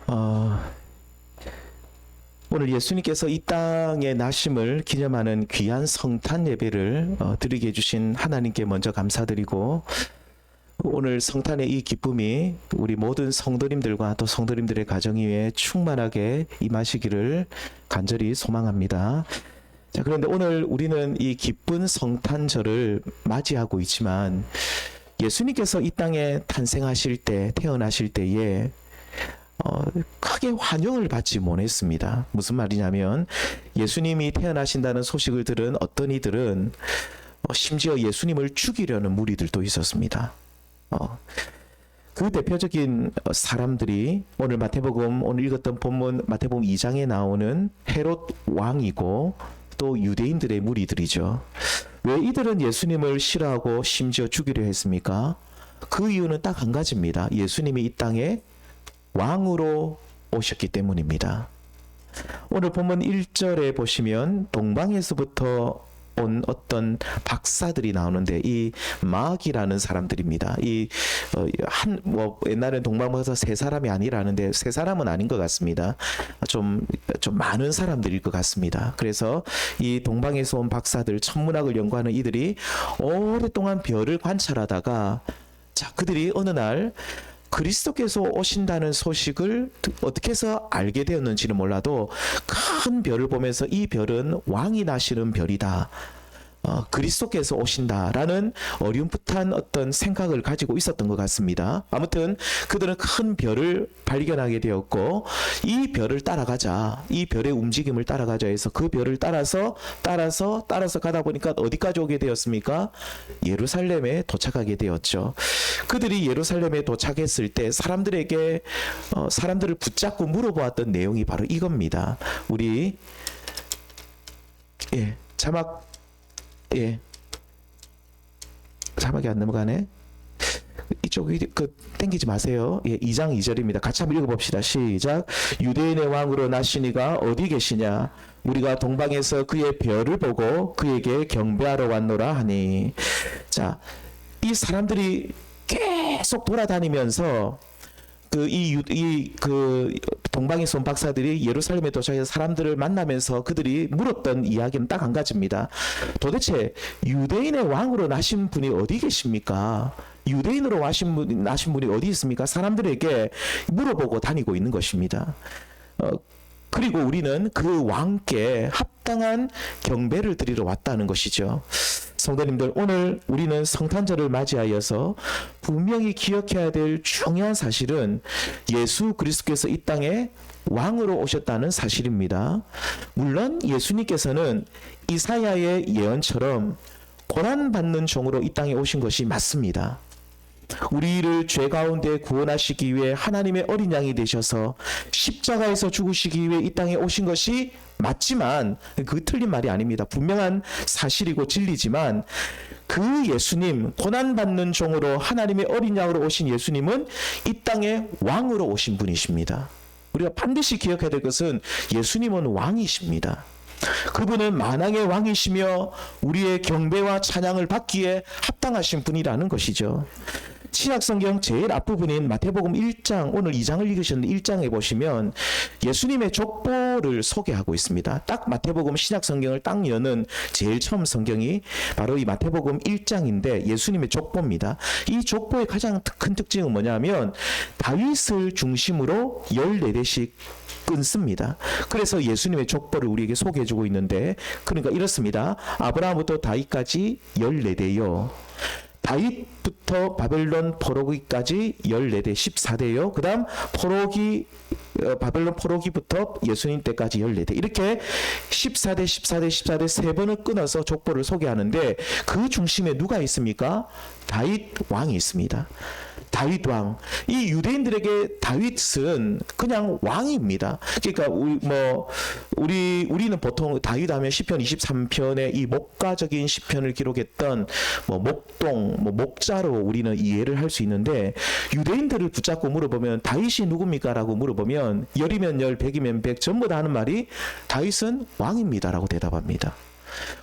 어, 오늘 예수님께서 이 땅에 나심을 기념하는 귀한 성탄 예배를 드리게 해주신 하나님께 먼저 감사드리고, 오늘 성탄의 이 기쁨이 우리 모든 성도님들과 또 성도님들의 가정 위에 충만하게 임하시기를 간절히 소망합니다. 자, 그런데 오늘 우리는 이 기쁜 성탄절을 맞이하고 있지만, 예수님께서 이 땅에 탄생하실 때, 태어나실 때에 크게 환영을 받지 못했습니다. 무슨 말이냐면, 예수님이 태어나신다는 소식을 들은 어떤 이들은 심지어 예수님을 죽이려는 무리들도 있었습니다. 그 대표적인 사람들이 오늘 오늘 읽었던 본문 마태복음 2장에 나오는 헤롯 왕이고 또 유대인들의 무리들이죠. 왜 이들은 예수님을 싫어하고 심지어 죽이려 했습니까? 그 이유는 딱 한 가지입니다. 예수님이 이 땅에 왕으로 오셨기 때문입니다. 오늘 본문 1절에 보시면 동방에서부터 온 어떤 박사들이 나오는데, 이 마귀라는 사람들입니다. 옛날엔 동방에서 세 사람이 아니라는데 세 사람은 아닌 것 같습니다. 좀 많은 사람들일 것 같습니다. 그래서 이 동방에서 온 박사들, 천문학을 연구하는 이들이 오랫동안 별을 관찰하다가, 자, 그들이 어느 날 그리스도께서 오신다는 소식을 어떻게 해서 알게 되었는지는 몰라도 큰 별을 보면서 이 별은 왕이 나시는 별이다, 그리스도께서 오신다라는 어렴풋한 어떤 생각을 가지고 있었던 것 같습니다. 아무튼 그들은 큰 별을 발견하게 되었고, 이 별을 따라가자, 이 별의 움직임을 따라가자 해서 그 별을 따라서 가다 보니까 어디까지 오게 되었습니까? 예루살렘에 도착하게 되었죠. 그들이 예루살렘에 도착했을 때 사람들을 붙잡고 물어보았던 내용이 바로 이겁니다. 우리 자막이 안 넘어가네. 이쪽이 땡기지 마세요. 2장 2절입니다. 같이 한번 읽어봅시다. 시작. 유대인의 왕으로 나시니가 어디 계시냐? 우리가 동방에서 그의 별을 보고 그에게 경배하러 왔노라 하니. 자, 이 사람들이 계속 돌아다니면서 동방에서 온 박사들이 예루살렘에 도착해서 사람들을 만나면서 그들이 물었던 이야기는 딱 한 가지입니다. 도대체 유대인의 왕으로 나신 분이 어디 계십니까? 유대인으로 나신 분이 어디 있습니까? 사람들에게 물어보고 다니고 있는 것입니다. 그리고 우리는 그 왕께 합당한 경배를 드리러 왔다는 것이죠. 성도님들, 오늘 우리는 성탄절을 맞이하여서 분명히 기억해야 될 중요한 사실은 예수 그리스도께서 이 땅에 왕으로 오셨다는 사실입니다. 물론 예수님께서는 이사야의 예언처럼 고난받는 종으로 이 땅에 오신 것이 맞습니다. 우리를 죄 가운데 구원하시기 위해 하나님의 어린 양이 되셔서 십자가에서 죽으시기 위해 이 땅에 오신 것이 맞지만, 그 틀린 말이 아닙니다. 분명한 사실이고 진리지만, 그 예수님, 고난받는 종으로 하나님의 어린 양으로 오신 예수님은 이 땅에 왕으로 오신 분이십니다. 우리가 반드시 기억해야 될 것은 예수님은 왕이십니다. 그분은 만왕의 왕이시며 우리의 경배와 찬양을 받기에 합당하신 분이라는 것이죠. 신약성경 제일 앞부분인 마태복음 1장, 오늘 2장을 읽으셨는데 1장에 보시면 예수님의 족보를 소개하고 있습니다. 딱 마태복음 신약성경을 딱 여는 제일 처음 성경이 바로 이 마태복음 1장인데 예수님의 족보입니다. 이 족보의 가장 큰 특징은 뭐냐면 다윗을 중심으로 14대씩 끊습니다. 그래서 예수님의 족보를 우리에게 소개해주고 있는데, 그러니까 이렇습니다. 아브라함부터 다윗까지 14대요. 다윗부터 바벨론 포로기까지 14대, 14대요. 그 다음 바벨론 포로기부터 예수님 때까지 14대. 이렇게 14대 세 번을 끊어서 족보를 소개하는데, 그 중심에 누가 있습니까? 다윗 왕이 있습니다. 다윗 왕. 이 유대인들에게 다윗은 그냥 왕입니다. 그러니까 우리는 보통 다윗 하면 시편 23편의 이 목가적인 시편을 기록했던 목동, 목자로 우리는 이해를 할 수 있는데, 유대인들을 붙잡고 물어보면 다윗이 누굽니까? 라고 물어보면 열이면 열, 백이면 백, 전부 다 하는 말이 다윗은 왕입니다라고 대답합니다.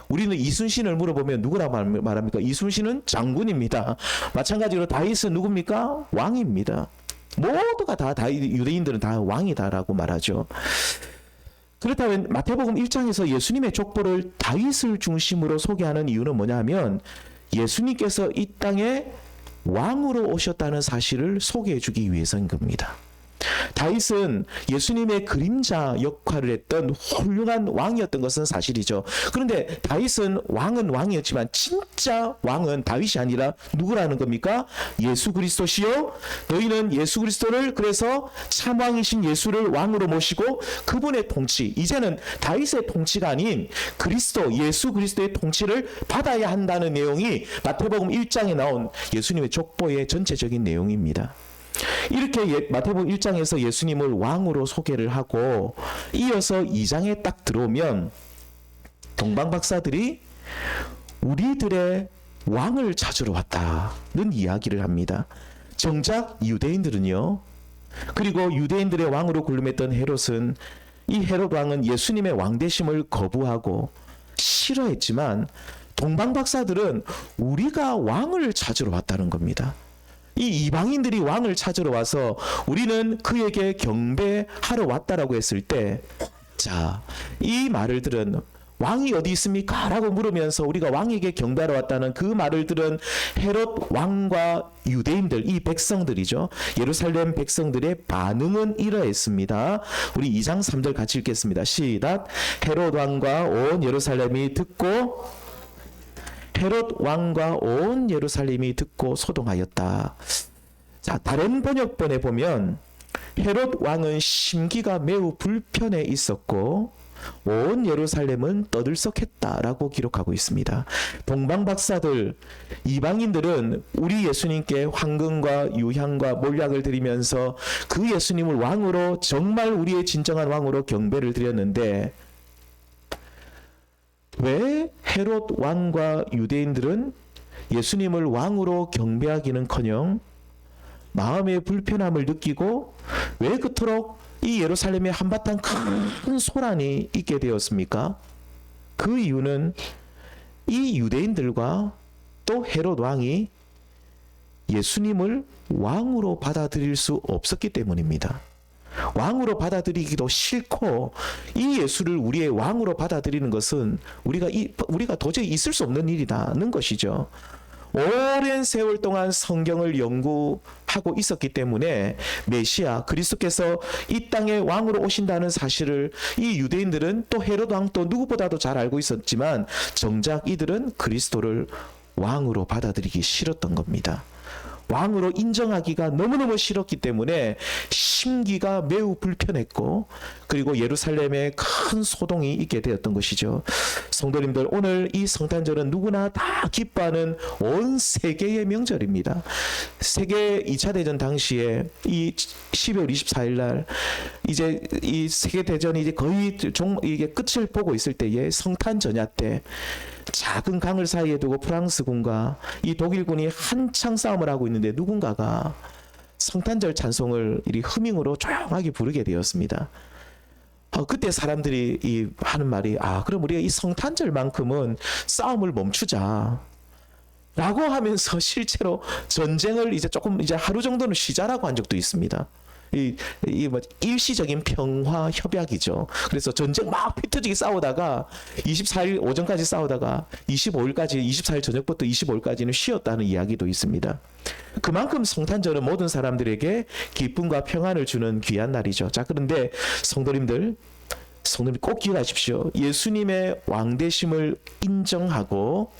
우리는 이순신을 물어보면 누구라고 말합니까? 이순신은 장군입니다. 마찬가지로 다윗은 누굽니까? 왕입니다. 모두가 다 유대인들은 다 왕이다라고 말하죠. 그렇다면 마태복음 1장에서 예수님의 족보를 다윗을 중심으로 소개하는 이유는 뭐냐면 예수님께서 이 땅에 왕으로 오셨다는 사실을 소개해 주기 위해서인 겁니다. 다윗은 예수님의 그림자 역할을 했던 훌륭한 왕이었던 것은 사실이죠. 그런데 다윗은 왕이었지만 진짜 왕은 다윗이 아니라 누구라는 겁니까? 예수 그리스도시요. 너희는 예수 그리스도를 그래서 참왕이신 예수를 왕으로 모시고 그분의 통치, 이제는 다윗의 통치가 아닌 그리스도, 예수 그리스도의 통치를 받아야 한다는 내용이 마태복음 1장에 나온 예수님의 족보의 전체적인 내용입니다. 이렇게 마태복음 1장에서 예수님을 왕으로 소개를 하고 이어서 2장에 딱 들어오면 동방박사들이 우리들의 왕을 찾으러 왔다는 이야기를 합니다. 정작 유대인들은요, 그리고 유대인들의 왕으로 군림했던 헤롯은, 이 헤롯 왕은 예수님의 왕되심을 거부하고 싫어했지만 동방박사들은 우리가 왕을 찾으러 왔다는 겁니다. 이 이방인들이 왕을 찾으러 와서 우리는 그에게 경배하러 왔다라고 했을 때, 자, 이 말을 들은 왕이 어디 있습니까? 라고 물으면서 우리가 왕에게 경배하러 왔다는 그 말을 들은 헤롯 왕과 유대인들, 이 백성들이죠. 예루살렘 백성들의 반응은 이러했습니다. 우리 2장 3절 같이 읽겠습니다. 시작. 헤롯 왕과 온 예루살렘이 듣고 헤롯 왕과 온 예루살렘이 듣고 소동하였다. 자, 다른 번역본에 보면 헤롯 왕은 심기가 매우 불편해 있었고 온 예루살렘은 떠들썩했다라고 기록하고 있습니다. 동방박사들, 이방인들은 우리 예수님께 황금과 유향과 몰약을 드리면서 그 예수님을 왕으로, 정말 우리의 진정한 왕으로 경배를 드렸는데, 왜 헤롯 왕과 유대인들은 예수님을 왕으로 경배하기는커녕 마음의 불편함을 느끼고 왜 그토록 이 예루살렘에 한바탕 큰 소란이 있게 되었습니까? 그 이유는 이 유대인들과 또 헤롯 왕이 예수님을 왕으로 받아들일 수 없었기 때문입니다. 왕으로 받아들이기도 싫고 이 예수를 우리의 왕으로 받아들이는 것은 우리가 도저히 있을 수 없는 일이라는 것이죠. 오랜 세월 동안 성경을 연구하고 있었기 때문에 메시아 그리스도께서 이 땅에 왕으로 오신다는 사실을 이 유대인들은, 또 헤롯 왕, 또 누구보다도 잘 알고 있었지만 정작 이들은 그리스도를 왕으로 받아들이기 싫었던 겁니다. 왕으로 인정하기가 너무너무 싫었기 때문에 심기가 매우 불편했고, 그리고 예루살렘에 큰 소동이 있게 되었던 것이죠. 성도님들, 오늘 이 성탄절은 누구나 다 기뻐하는 온 세계의 명절입니다. 세계 2차 대전 당시에 이 12월 24일 날 이제 이 세계 대전이 이제 거의 이게 끝을 보고 있을 때에 성탄 전야 때 작은 강을 사이에 두고 프랑스군과 이 독일군이 한창 싸움을 하고 있는데 누군가가 성탄절 찬송을 이 흐밍으로 조용하게 부르게 되었습니다. 그때 사람들이 하는 말이, 그럼 우리가 이 성탄절만큼은 싸움을 멈추자 라고 하면서 실제로 전쟁을 이제 하루 정도는 쉬자라고 한 적도 있습니다. 일시적인 평화 협약이죠. 그래서 전쟁 막 피터지게 싸우다가 24일 오전까지 싸우다가 25일까지, 24일 저녁부터 25일까지는 쉬었다는 이야기도 있습니다. 그만큼 성탄절은 모든 사람들에게 기쁨과 평안을 주는 귀한 날이죠. 자, 그런데 성도님들 꼭 기억하십시오. 예수님의 왕되심을 인정하고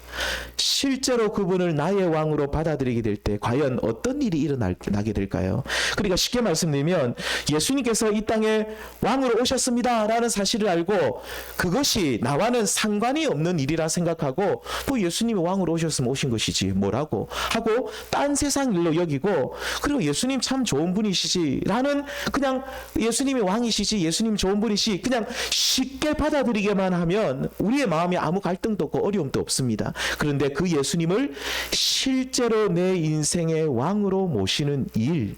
실제로 그분을 나의 왕으로 받아들이게 될 때 과연 어떤 일이 일어나게 될까요? 그러니까 쉽게 말씀드리면 예수님께서 이 땅에 왕으로 오셨습니다 라는 사실을 알고 그것이 나와는 상관이 없는 일이라 생각하고 예수님이 왕으로 오셨으면 오신 것이지 뭐라고 하고 딴 세상 일로 여기고, 그리고 예수님 참 좋은 분이시지 라는, 그냥 예수님이 왕이시지, 예수님 좋은 분이시, 그냥 쉽게 받아들이게만 하면 우리의 마음에 아무 갈등도 없고 어려움도 없습니다. 그런데 그 예수님을 실제로 내 인생의 왕으로 모시는 일,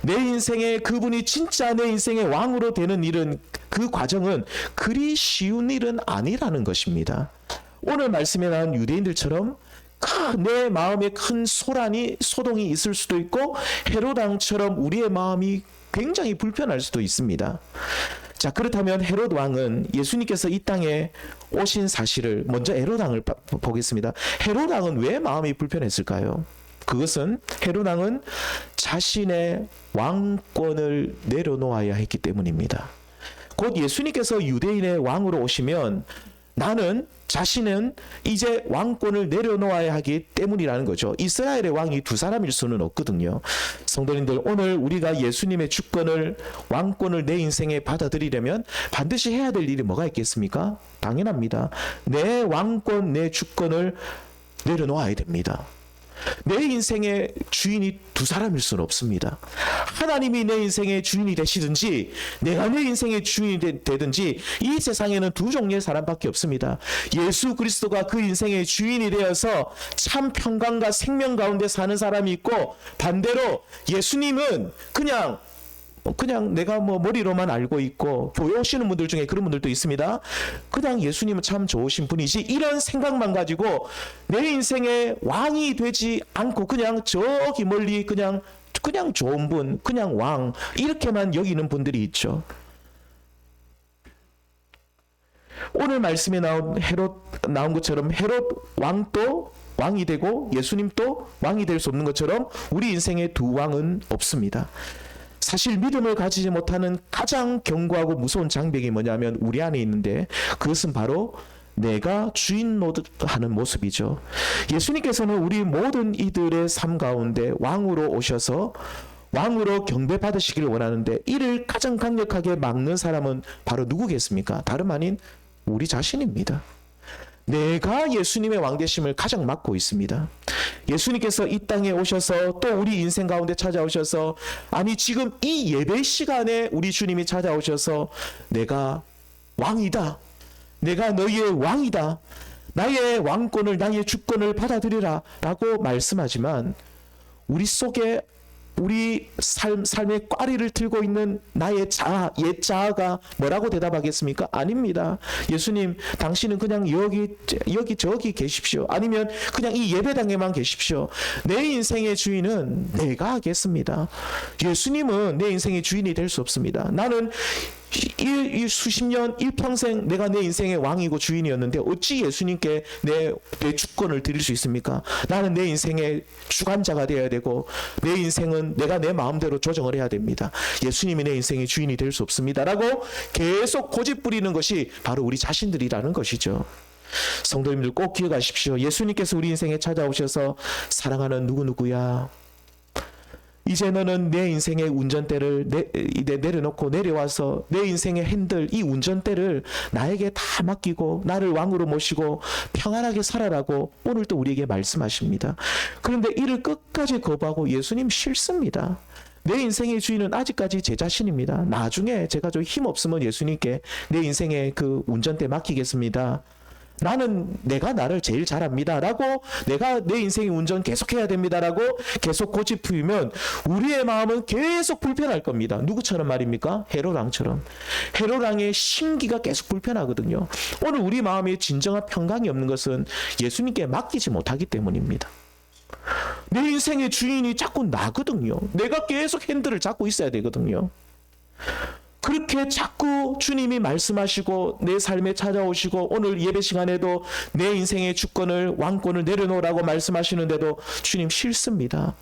내 인생에 그분이 진짜 내 인생의 왕으로 되는 일은, 그 과정은 그리 쉬운 일은 아니라는 것입니다. 오늘 말씀에 나온 유대인들처럼 내 마음에 큰 소동이 있을 수도 있고 헤롯 왕처럼 우리의 마음이 굉장히 불편할 수도 있습니다. 자, 그렇다면 헤롯 왕은 예수님께서 이 땅에 오신 사실을 먼저 헤롯 왕을 보겠습니다. 헤롯 왕은 왜 마음이 불편했을까요? 그것은 헤롯 왕은 자신의 왕권을 내려놓아야 했기 때문입니다. 곧 예수님께서 유대인의 왕으로 오시면 자신은 이제 왕권을 내려놓아야 하기 때문이라는 거죠. 이스라엘의 왕이 두 사람일 수는 없거든요. 성도님들, 오늘 우리가 예수님의 주권을, 왕권을 내 인생에 받아들이려면 반드시 해야 될 일이 뭐가 있겠습니까? 당연합니다. 내 왕권, 내 주권을 내려놓아야 됩니다. 내 인생의 주인이 두 사람일 수는 없습니다. 하나님이 내 인생의 주인이 되시든지 내가 내 인생의 주인이 되든지 이 세상에는 두 종류의 사람밖에 없습니다. 예수 그리스도가 그 인생의 주인이 되어서 참 평강과 생명 가운데 사는 사람이 있고, 반대로 예수님은 그냥 내가 머리로만 알고 있고, 교회 오시는 분들 중에 그런 분들도 있습니다. 그냥 예수님은 참 좋으신 분이지, 이런 생각만 가지고 내 인생의 왕이 되지 않고 그냥 저기 멀리 그냥 좋은 분, 그냥 왕, 이렇게만 여기는 분들이 있죠. 오늘 말씀에 나온 것처럼 헤롯 왕도 왕이 되고 예수님도 왕이 될 수 없는 것처럼 우리 인생에 두 왕은 없습니다. 사실 믿음을 가지지 못하는 가장 견고하고 무서운 장벽이 뭐냐면 우리 안에 있는데, 그것은 바로 내가 주인 노릇하는 모습이죠. 예수님께서는 우리 모든 이들의 삶 가운데 왕으로 오셔서 왕으로 경배받으시기를 원하는데, 이를 가장 강력하게 막는 사람은 바로 누구겠습니까? 다름 아닌 우리 자신입니다. 내가 예수님의 왕되심을 가장 막고 있습니다. 예수님께서 이 땅에 오셔서 또 우리 인생 가운데 찾아오셔서, 아니 지금 이 예배 시간에 우리 주님이 찾아오셔서 내가 왕이다, 내가 너희의 왕이다, 나의 왕권을, 나의 주권을 받아들이라 라고 말씀하지만, 우리 속에 우리 삶의 꽈리를 들고 있는 나의 자아, 옛 자아가 뭐라고 대답하겠습니까? 아닙니다. 예수님, 당신은 그냥 여기 저기 계십시오. 아니면 그냥 이 예배당에만 계십시오. 내 인생의 주인은 내가 하겠습니다. 예수님은 내 인생의 주인이 될 수 없습니다. 나는 이 수십 년, 일평생 내가 내 인생의 왕이고 주인이었는데 어찌 예수님께 내 주권을 드릴 수 있습니까? 나는 내 인생의 주관자가 되어야 되고, 내 인생은 내가 내 마음대로 조정을 해야 됩니다. 예수님이 내 인생의 주인이 될 수 없습니다 라고 계속 고집 부리는 것이 바로 우리 자신들이라는 것이죠. 성도님들 꼭 기억하십시오. 예수님께서 우리 인생에 찾아오셔서 사랑하는 누구누구야, 이제 너는 내 인생의 운전대를 내려놓고 내려와서 내 인생의 핸들, 이 운전대를 나에게 다 맡기고 나를 왕으로 모시고 평안하게 살아라고 오늘 또 우리에게 말씀하십니다. 그런데 이를 끝까지 거부하고 예수님 싫습니다. 내 인생의 주인은 아직까지 제 자신입니다. 나중에 제가 좀 힘없으면 예수님께 내 인생의 그 운전대 맡기겠습니다. 내가 나를 제일 잘합니다 라고, 내가 내 인생의 운전 계속해야 됩니다 라고 계속 고집 부리면 우리의 마음은 계속 불편할 겁니다. 누구처럼 말입니까? 헤롯 왕처럼. 헤롯 왕의 심기가 계속 불편하거든요. 오늘 우리 마음에 진정한 평강이 없는 것은 예수님께 맡기지 못하기 때문입니다. 내 인생의 주인이 자꾸 나거든요. 내가 계속 핸들을 잡고 있어야 되거든요. 그렇게 자꾸 주님이 말씀하시고 내 삶에 찾아오시고 오늘 예배 시간에도 내 인생의 주권을, 왕권을 내려놓으라고 말씀하시는데도 주님 싫습니다.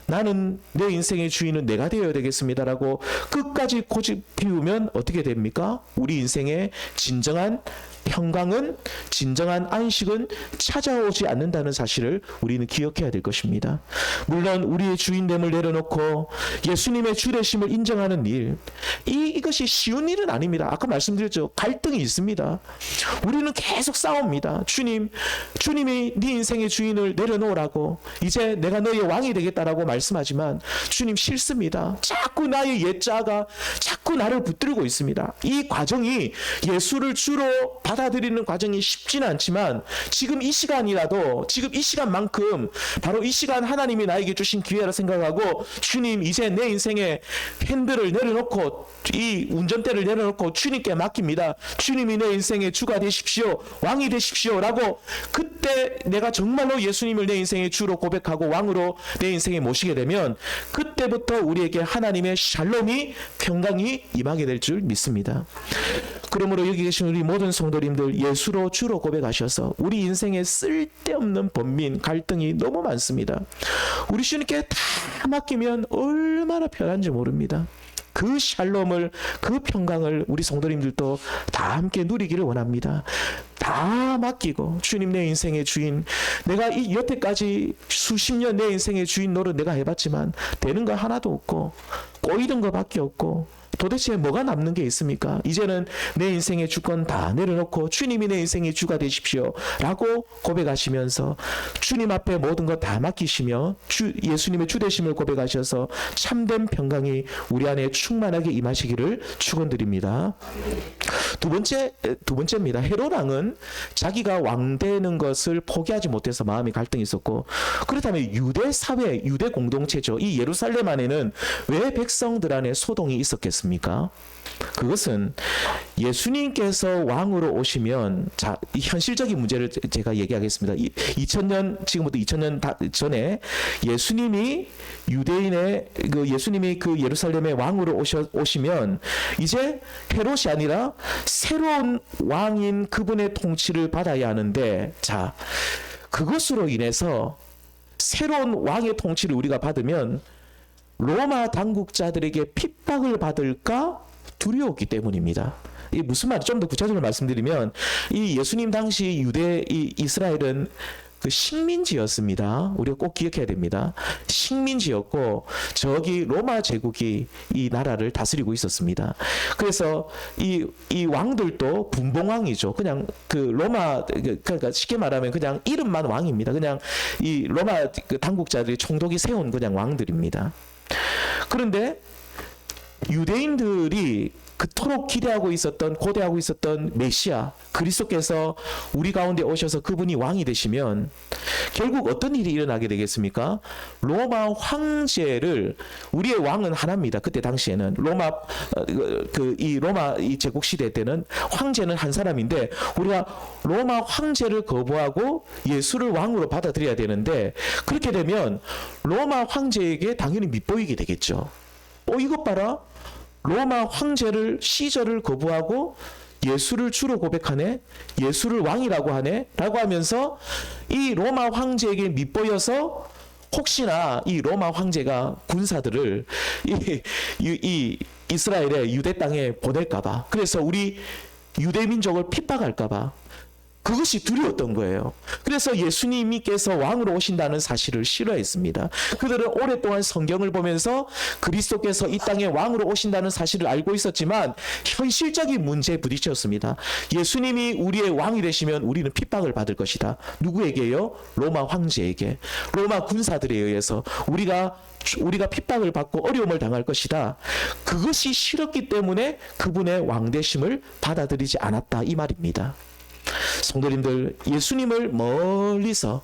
나는 내 인생의 주인은 내가 되어야 되겠습니다라고 끝까지 고집 피우면 어떻게 됩니까? 우리 인생의 진정한 평강은, 진정한 안식은 찾아오지 않는다는 사실을 우리는 기억해야 될 것입니다. 물론 우리의 주인됨을 내려놓고 예수님의 주되심을 인정하는 일, 이것이 쉬운 일은 아닙니다. 아까 말씀드렸죠. 갈등이 있습니다. 우리는 계속 싸웁니다. 주님이 네 인생의 주인을 내려놓으라고, 이제 내가 너의 왕이 되겠다라고 말씀하지만 주님 싫습니다. 자꾸 나의 옛자가 자꾸 자꾸 나를 붙들고 있습니다. 이 과정이 예수를 주로 받아들이는 과정이 쉽지는 않지만 지금 이 시간이라도 지금 이 시간만큼 바로 이 시간 하나님이 나에게 주신 기회라 생각하고 주님 이제 내 인생에 핸들을 내려놓고 이 운전대를 내려놓고 주님께 맡깁니다. 주님이 내 인생의 주가 되십시오. 왕이 되십시오. 라고 그때 내가 정말로 예수님을 내 인생의 주로 고백하고 왕으로 내 인생에 모시게 되면 그때부터 우리에게 하나님의 샬롬이 평강이 임하게 될 줄 믿습니다. 그러므로 여기 계신 우리 모든 성도님들 예수로 주로 고백하셔서 우리 인생에 쓸데없는 번민 갈등이 너무 많습니다. 우리 주님께 다 맡기면 얼마나 편한지 모릅니다. 그 샬롬을 그 평강을 우리 성도님들도 다 함께 누리기를 원합니다. 다 맡기고 주님 내 인생의 주인 내가 이 여태까지 수십 년 내 인생의 주인 노릇 내가 해봤지만 되는 거 하나도 없고 꼬이는 거밖에 없고 도대체 뭐가 남는 게 있습니까? 이제는 내 인생의 주권 다 내려놓고 주님이 내 인생의 주가 되십시오 라고 고백하시면서 주님 앞에 모든 것 다 맡기시며 예수님의 주 되심을 고백하셔서 참된 평강이 우리 안에 충만하게 임하시기를 축원드립니다. 두 번째입니다. 헤롯 왕은 자기가 왕 되는 것을 포기하지 못해서 마음의 갈등이 있었고 그렇다면 유대 사회, 유대 공동체죠. 이 예루살렘 안에는 왜 백성들 안에 소동이 있었겠습니까? 그것은 예수님께서 왕으로 오시면 자, 이 현실적인 문제를 제가 얘기하겠습니다. 2000년 지금부터 2000년 전에 예수님이 예수님이 그 예루살렘의 왕으로 오시면 이제 헤롯이 아니라 새로운 왕인 그분의 통치를 받아야 하는데 자, 그것으로 인해서 새로운 왕의 통치를 우리가 받으면 로마 당국자들에게 핍박을 받을까 두려웠기 때문입니다. 이 무슨 말이 좀 더 구체적으로 말씀드리면 이 예수님 당시 이스라엘은 그 식민지였습니다. 우리가 꼭 기억해야 됩니다. 식민지였고 저기 로마 제국이 이 나라를 다스리고 있었습니다. 그래서 이 왕들도 분봉왕이죠. 그냥 그 로마 그러니까 쉽게 말하면 그냥 이름만 왕입니다. 그냥 이 로마 그 당국자들이 총독이 세운 그냥 왕들입니다. 그런데 유대인들이 그토록 기대하고 있었던 고대하고 있었던 메시아 그리스도께서 우리 가운데 오셔서 그분이 왕이 되시면 결국 어떤 일이 일어나게 되겠습니까? 로마 황제를 우리의 왕은 하나입니다. 그때 당시에는 로마 이 제국 시대 때는 황제는 한 사람인데 우리가 로마 황제를 거부하고 예수를 왕으로 받아들여야 되는데 그렇게 되면 로마 황제에게 당연히 밉보이게 되겠죠. 이것 봐라. 로마 황제를 시저를 거부하고 예수를 주로 고백하네. 예수를 왕이라고 하네. 라고 하면서 이 로마 황제에게 밉보여서 혹시나 이 로마 황제가 군사들을 이 이스라엘의 유대 땅에 보낼까봐 그래서 우리 유대 민족을 핍박할까봐 그것이 두려웠던 거예요. 그래서 예수님께서 왕으로 오신다는 사실을 싫어했습니다. 그들은 오랫동안 성경을 보면서 그리스도께서 이 땅에 왕으로 오신다는 사실을 알고 있었지만 현실적인 문제에 부딪혔습니다. 예수님이 우리의 왕이 되시면 우리는 핍박을 받을 것이다. 누구에게요? 로마 황제에게, 로마 군사들에 의해서 우리가 핍박을 받고 어려움을 당할 것이다. 그것이 싫었기 때문에 그분의 왕되심을 받아들이지 않았다 이 말입니다. 성도님들, 예수님을 멀리서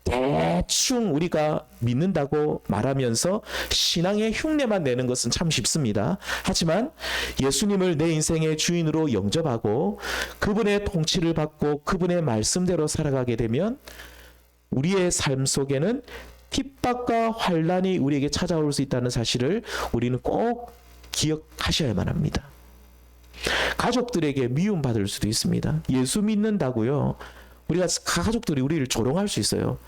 대충 우리가 믿는다고 말하면서 신앙의 흉내만 내는 것은 참 쉽습니다. 하지만 예수님을 내 인생의 주인으로 영접하고 그분의 통치를 받고 그분의 말씀대로 살아가게 되면 우리의 삶 속에는 핍박과 환난이 우리에게 찾아올 수 있다는 사실을 우리는 꼭 기억하셔야만 합니다. 가족들에게 미움받을 수도 있습니다. 예수 믿는다고요. 우리가 가족들이 우리를 조롱할 수 있어요.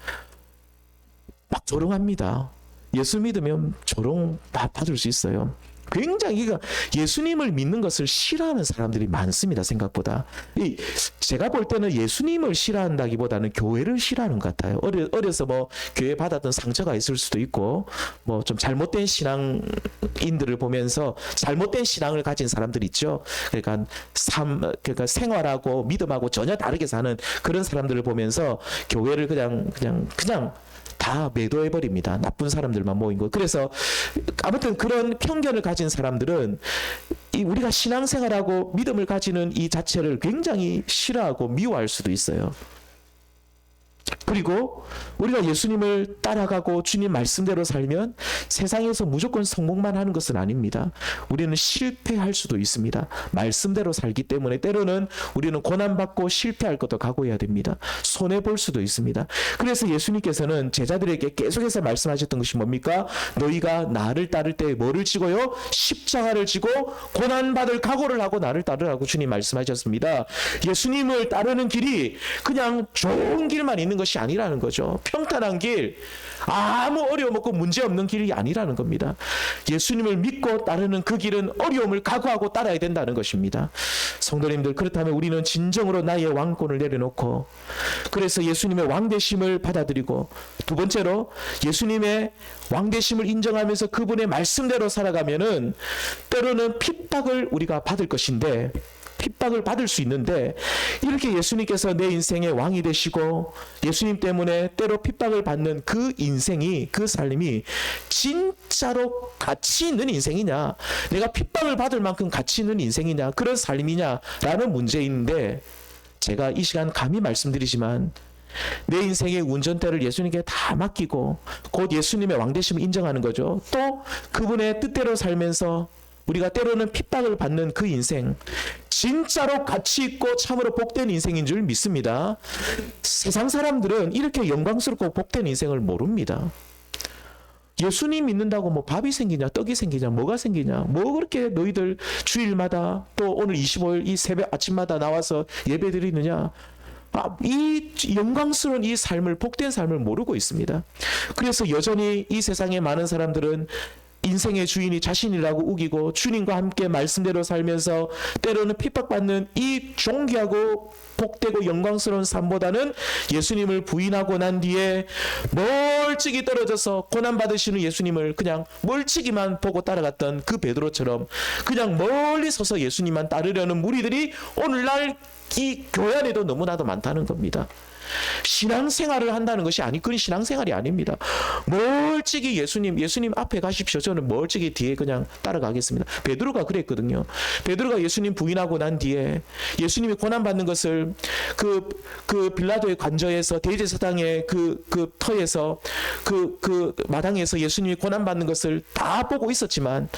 막 조롱합니다. 예수 믿으면 조롱 받을 수 있어요. 굉장히 예수님을 믿는 것을 싫어하는 사람들이 많습니다. 생각보다. 제가 볼 때는 예수님을 싫어한다기보다는 교회를 싫어하는 것 같아요. 어려서 뭐 교회 받았던 상처가 있을 수도 있고 뭐 좀 잘못된 신앙인들을 보면서 잘못된 신앙을 가진 사람들 있죠. 그러니까 생활하고 믿음하고 전혀 다르게 사는 그런 사람들을 보면서 교회를 그냥 다 매도해버립니다. 나쁜 사람들만 모인 거. 그래서 아무튼 그런 편견을 가진 사람들은 우리가 신앙생활하고 믿음을 가지는 이 자체를 굉장히 싫어하고 미워할 수도 있어요. 그리고 우리가 예수님을 따라가고 주님 말씀대로 살면 세상에서 무조건 성공만 하는 것은 아닙니다. 우리는 실패할 수도 있습니다. 말씀대로 살기 때문에 때로는 우리는 고난받고 실패할 것도 각오해야 됩니다. 손해볼 수도 있습니다. 그래서 예수님께서는 제자들에게 계속해서 말씀하셨던 것이 뭡니까? 너희가 나를 따를 때 뭐를 지고요? 십자가를 지고 고난받을 각오를 하고 나를 따르라고 주님 말씀하셨습니다. 예수님을 따르는 길이 그냥 좋은 길만 있는 것이 아니라는 거죠. 평탄한 길, 아무 어려움 없고 문제 없는 길이 아니라는 겁니다. 예수님을 믿고 따르는 그 길은 어려움을 각오하고 따라야 된다는 것입니다. 성도님들, 그렇다면 우리는 진정으로 나의 왕권을 내려놓고 그래서 예수님의 왕되심을 받아들이고, 두 번째로 예수님의 왕되심을 인정하면서 그분의 말씀대로 살아가면은 때로는 핍박을 우리가 받을 것인데, 핍박을 받을 수 있는데, 이렇게 예수님께서 내 인생의 왕이 되시고 예수님 때문에 때로 핍박을 받는 그 인생이, 그 삶이 진짜로 가치 있는 인생이냐, 내가 핍박을 받을 만큼 가치 있는 인생이냐, 그런 삶이냐라는 문제인데, 제가 이 시간 감히 말씀드리지만 내 인생의 운전대를 예수님께 다 맡기고 곧 예수님의 왕되심을 인정하는 거죠. 또 그분의 뜻대로 살면서 우리가 때로는 핍박을 받는 그 인생, 진짜로 가치 있고 참으로 복된 인생인 줄 믿습니다. 세상 사람들은 이렇게 영광스럽고 복된 인생을 모릅니다. 예수님 믿는다고 뭐 밥이 생기냐, 떡이 생기냐, 뭐가 생기냐, 뭐 그렇게 너희들 주일마다 또 오늘 25일 이 새벽 아침마다 나와서 예배 드리느냐, 이 영광스러운 이 삶을, 복된 삶을 모르고 있습니다. 그래서 여전히 이 세상의 많은 사람들은 인생의 주인이 자신이라고 우기고 주님과 함께 말씀대로 살면서 때로는 핍박받는 이 존귀하고 복되고 영광스러운 삶보다는 예수님을 부인하고 난 뒤에 멀찍이 떨어져서 고난받으시는 예수님을 그냥 멀찍이만 보고 따라갔던 그 베드로처럼 그냥 멀리 서서 예수님만 따르려는 무리들이 오늘날 이 교회 안에도 너무나도 많다는 겁니다. 신앙생활을 한다는 것이 그건 신앙생활이 아닙니다. 멀찍이 예수님 앞에 가십시오. 저는 멀찍이 뒤에 그냥 따라가겠습니다. 베드로가 그랬거든요. 베드로가 예수님 부인하고 난 뒤에 예수님이 고난받는 것을 그 빌라도의 관저에서 대제사장의 그 터에서 그 마당에서 예수님이 고난받는 것을 다 보고 있었지만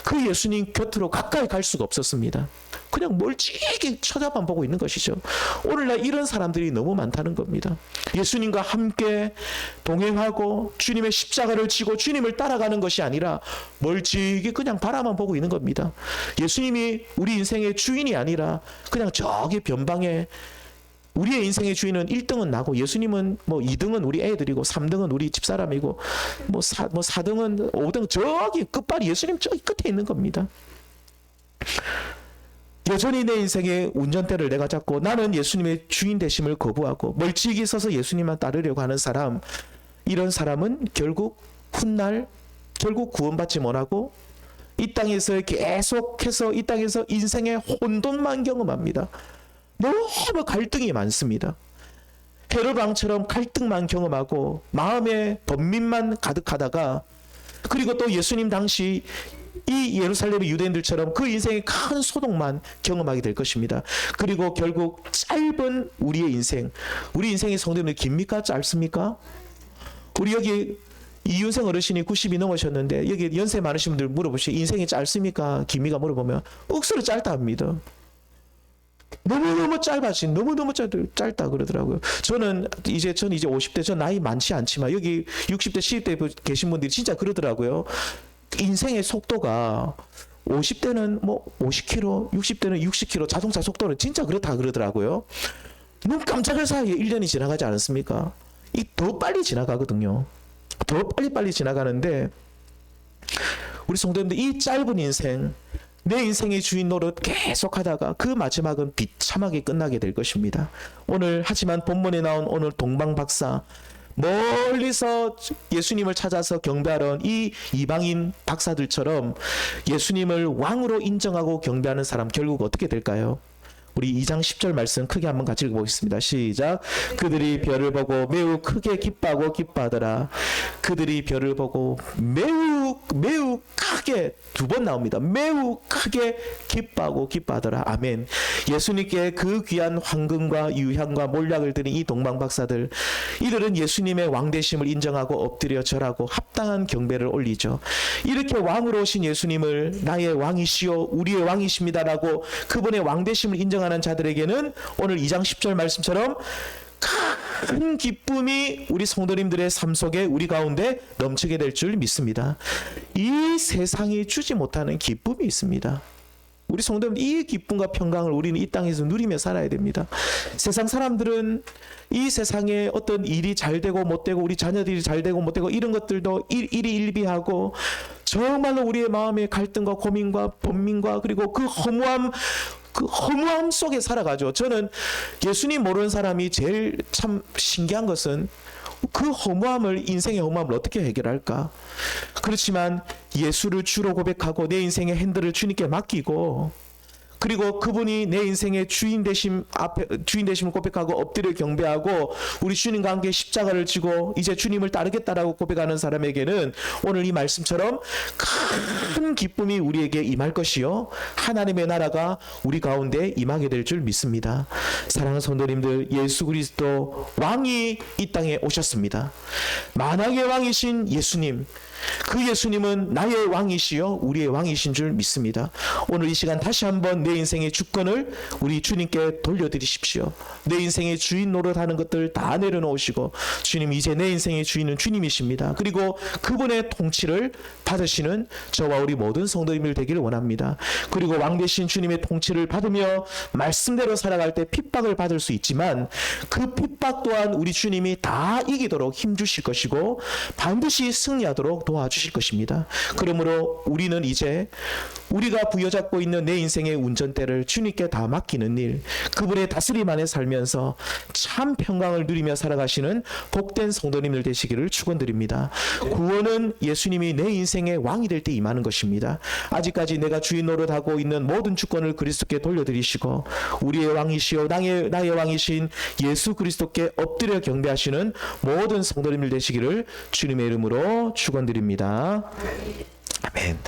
그 예수님 곁으로 가까이 갈 수가 없었습니다. 그냥 멀찍이 쳐다만 보고 있는 것이죠. 오늘날 이런 사람들이 너무 많다는 겁니다. 예수님과 함께 동행하고 주님의 십자가를 지고 주님을 따라가는 것이 아니라 멀찍이 그냥 바라만 보고 있는 겁니다. 예수님이 우리 인생의 주인이 아니라 그냥 저기 변방에, 우리의 인생의 주인은 1등은 나고 예수님은 뭐 2등은 우리 애들이고 3등은 우리 집사람이고 뭐 4등은 5등 저기 끝발이 예수님 저기 끝에 있는 겁니다. 여전히 내 인생의 운전대를 내가 잡고 나는 예수님의 주인 되심을 거부하고 멀찍이 서서 예수님만 따르려고 하는 사람, 이런 사람은 결국 훗날 결국 구원받지 못하고 이 땅에서 계속해서 이 땅에서 인생의 혼돈만 경험합니다. 너무 갈등이 많습니다. 헤롯 왕처럼 갈등만 경험하고 마음의 번민만 가득하다가, 그리고 또 예수님 당시 이 예루살렘의 유대인들처럼 그 인생의 큰 소동만 경험하게 될 것입니다. 그리고 결국 짧은 우리의 인생, 우리 인생의 성도님들 깁니까? 짧습니까? 우리 여기 이윤생 어르신이 90이 넘으셨는데 여기 연세 많으신 분들 물어보시죠. 인생이 짧습니까? 깁니까? 물어보면 억수로 짧다 합니다. 너무너무 짧아지, 너무너무 짧다 그러더라고요. 저는 이제 50대, 저 나이 많지 않지만 여기 60대, 70대 계신 분들이 진짜 그러더라고요. 인생의 속도가 50대는 뭐 50km, 60대는 60km, 자동차 속도는 진짜 그렇다 그러더라고요. 눈 깜짝할 사이에 1년이 지나가지 않았습니까? 이 더 빨리 지나가거든요. 더 빨리 지나가는데 우리 성도님들 이 짧은 인생, 내 인생의 주인 노릇 계속하다가 그 마지막은 비참하게 끝나게 될 것입니다. 오늘 하지만 본문에 나온 오늘 동방박사, 멀리서 예수님을 찾아서 경배하러 온 이 이방인 박사들처럼 예수님을 왕으로 인정하고 경배하는 사람 결국 어떻게 될까요? 우리 2장 10절 말씀 크게 한번 같이 읽어보겠습니다. 시작. 그들이 별을 보고 매우 크게 기뻐하고 기뻐하더라. 그들이 별을 보고 매우 크게, 두 번 나옵니다. 매우 크게 기뻐하고 기뻐하더라. 아멘. 예수님께 그 귀한 황금과 유향과 몰약을 드린 이 동방박사들, 이들은 예수님의 왕되심을 인정하고 엎드려 절하고 합당한 경배를 올리죠. 이렇게 왕으로 오신 예수님을 나의 왕이시오, 우리의 왕이십니다라고 그분의 왕되심을 인정하는 자들에게는 오늘 2장 10절 말씀처럼 큰 기쁨이 우리 성도님들의 삶 속에, 우리 가운데 넘치게 될 줄 믿습니다. 이 세상이 주지 못하는 기쁨이 있습니다. 우리 성도님들, 이 기쁨과 평강을 우리는 이 땅에서 누리며 살아야 됩니다. 세상 사람들은 이 세상에 어떤 일이 잘 되고 못 되고, 우리 자녀들이 잘 되고 못 되고, 이런 것들도 일희일비하고 정말로 우리의 마음의 갈등과 고민과 번민과 그리고 그 허무함 속에 살아가죠. 저는 예수님 모르는 사람이 제일 참 신기한 것은 그 허무함을, 인생의 허무함을 어떻게 해결할까? 그렇지만 예수를 주로 고백하고 내 인생의 핸들을 주님께 맡기고, 그리고 그분이 내 인생의 주인 되심을 고백하고 엎드려 경배하고 우리 주님과 함께 십자가를 지고 이제 주님을 따르겠다라고 고백하는 사람에게는 오늘 이 말씀처럼 큰 기쁨이 우리에게 임할 것이요, 하나님의 나라가 우리 가운데 임하게 될 줄 믿습니다. 사랑하는 성도님들, 예수 그리스도 왕이 이 땅에 오셨습니다. 만왕의 왕이신 예수님, 그 예수님은 나의 왕이시요 우리의 왕이신 줄 믿습니다. 오늘 이 시간 다시 한번 내 인생의 주권을 우리 주님께 돌려드리십시오. 내 인생의 주인 노릇하는 것들 다 내려놓으시고, 주님, 이제 내 인생의 주인은 주님이십니다. 그리고 그분의 통치를 받으시는 저와 우리 모든 성도님들 되기를 원합니다. 그리고 왕 되신 주님의 통치를 받으며 말씀대로 살아갈 때 핍박을 받을 수 있지만 그 핍박 또한 우리 주님이 다 이기도록 힘주실 것이고 반드시 승리하도록 도와주실 것입니다. 그러므로 우리는 이제 우리가 부여잡고 있는 내 인생의 운전대를 주님께 다 맡기는 일, 그분의 다스림 안에 살면서 참 평강을 누리며 살아가시는 복된 성도님들 되시기를 축원드립니다. 구원은 예수님이 내 인생의 왕이 될 때 임하는 것입니다. 아직까지 내가 주인 노릇하고 있는 모든 주권을 그리스도께 돌려드리시고 우리의 왕이시요 나의 왕이신 예수 그리스도께 엎드려 경배하시는 모든 성도님들 되시기를 주님의 이름으로 축원드립니다. 아멘.